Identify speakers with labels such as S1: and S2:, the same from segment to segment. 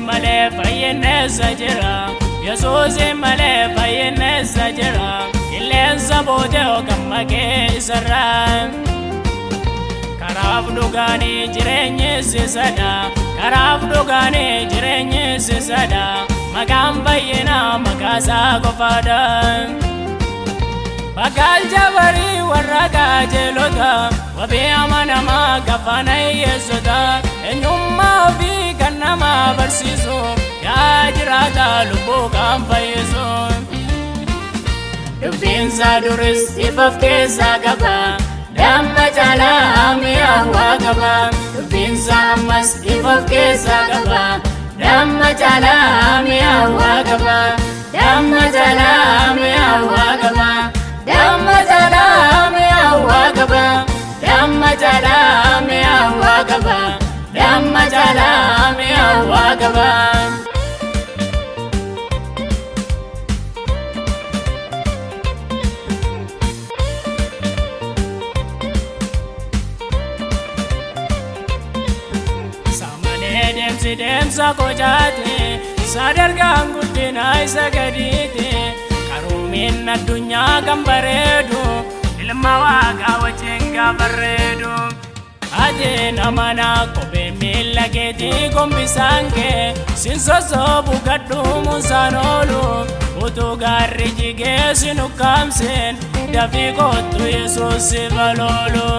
S1: malee fayyinessa jira. Yesuus malee fayyinessa jira. Qilleensa bootee ogamma keessarraa. Karaaf dhugaanii jireenyi sisadha. Karaaf dhugaanii jireenyi sisadha. Maqaan fayyinaa maqaasaa qofaadha. Bakkalcha barii warra qajeelota wabii amanamaa gafana hiyyeessota eenyummaa ofii kan nama barsiisu yaa jiraata lubbuu kan fayyisu. Dubbiinsa duris ifaaf keessaa qaba damma caalaa mi'aawaa qaba. Dubbiinsa ammas ifaaf keessaa qaba damma caalaa mi'aawaa qaba. Damma caalaa mi'aawaa qaba. Damma caalaa mi'aawaa qaba. Damma caalaa mi'aawaa qaba. Damma caalaa mi'aawaa qaba. Samalee deemsi deemsa kojaate sadarkaan guddina isa gadiite. Karuumin addunyaa kan bareedu ilma waaqaa wajjin gaafarreedu. Ati namana kophee miila keetii gombisaan kee sin sossoobu gadhuumuun saan oolu. Utuu gaarri jigee sin ukkaamseen dafii kottu Yesuus si baloolu.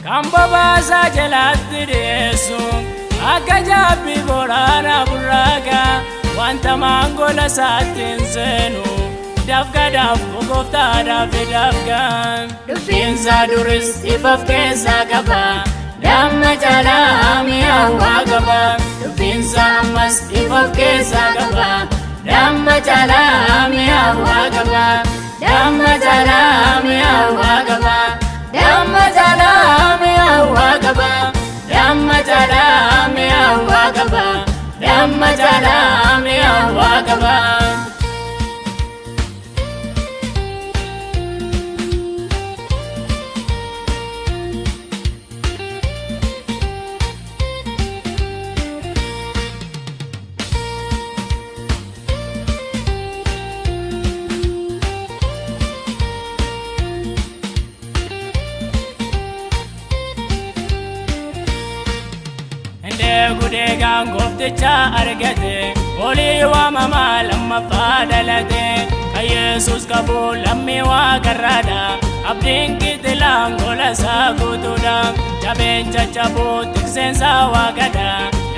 S1: Kan bobaasaa jalaatti dhiyeessu akka jaabbii boraana burraaqa. Wanta mangola saatiin seenu dafqa dafqu gooftaadhaaf dafqa. Dubbiinsa duris ifaaf keessaa qaba damma caalaa mi'aawaa qaba. Dubbiinsa ammas ifaaf keessaa qaba damma caalaa mi'aawaa qaba. Damma caalaa mi'aawaa qaba. Damma caalaa mi'aawaa qaba. Damma caalaa mi'aawaa qaba. Damma caalaa mi'aawaa qaba. Gudee gaan goofticha argate olii waamamaa lammaffaa dhalate. Kan Yesuus qabu lammii waaqarraadha. Abdiin kitilaan gola isaa guutuudha. Jabeen caccabuu tikseensa waaqadha.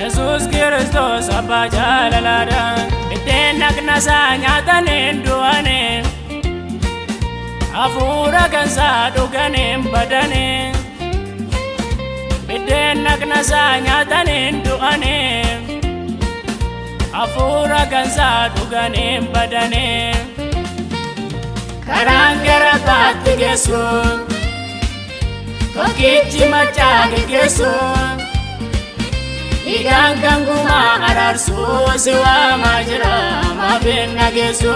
S1: Yesuus Kiristoos abbaa jaalalaadha. Iddeen dhagna isaa nyaataniin du'anii hafuura kansaa dhuganiin badanii. Iddeen dhagna isaa nyaataniin du'anii hafuura kansaa dhuganiin badanii. Karaan gara baatti geessu tokkichi machaa geggeessu. Dhiigaan kan gumaa araarsuu si waamaa jira maaf hin dhageessu.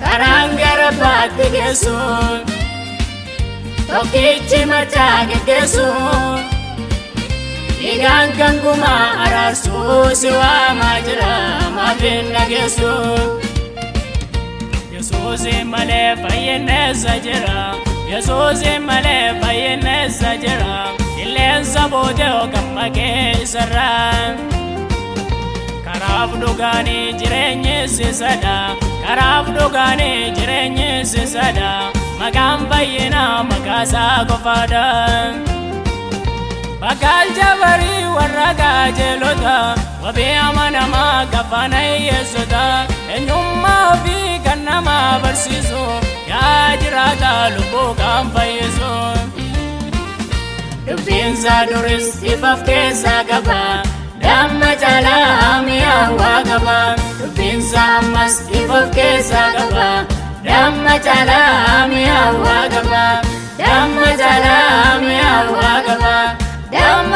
S1: Karaan gara baatti geessu tokkichi machaa geggeessu. Dhiigaan kan gumaa araarsuu si waamaa jira maaf hin dhageessu. Yesuus malee fayyinessa jira. Yesuus malee fayyinessa jira. Qilleensa bootee ogamma keessarraa. Karaaf dhugaanii jireenyi sisadha. Karaaf dhugaanii jireenyi sisadha. Maqaan fayyinaa maqaasaa qofaadha. Bakkalcha barii warra qajeelota wabii amanamaa gafana hiyyeessota eenyummaa ofii kan nama barsiisu yaa jiraata lubbuu kan fayyisu. Dubbiinsa duris ifaaf keessaa qaba damma caalaa mi'aawaa qaba. Dubbiinsa ammas ifaaf keessaa qaba damma caalaa mi'aawaa qaba. Damma caalaa mi'aawaa qaba. Damma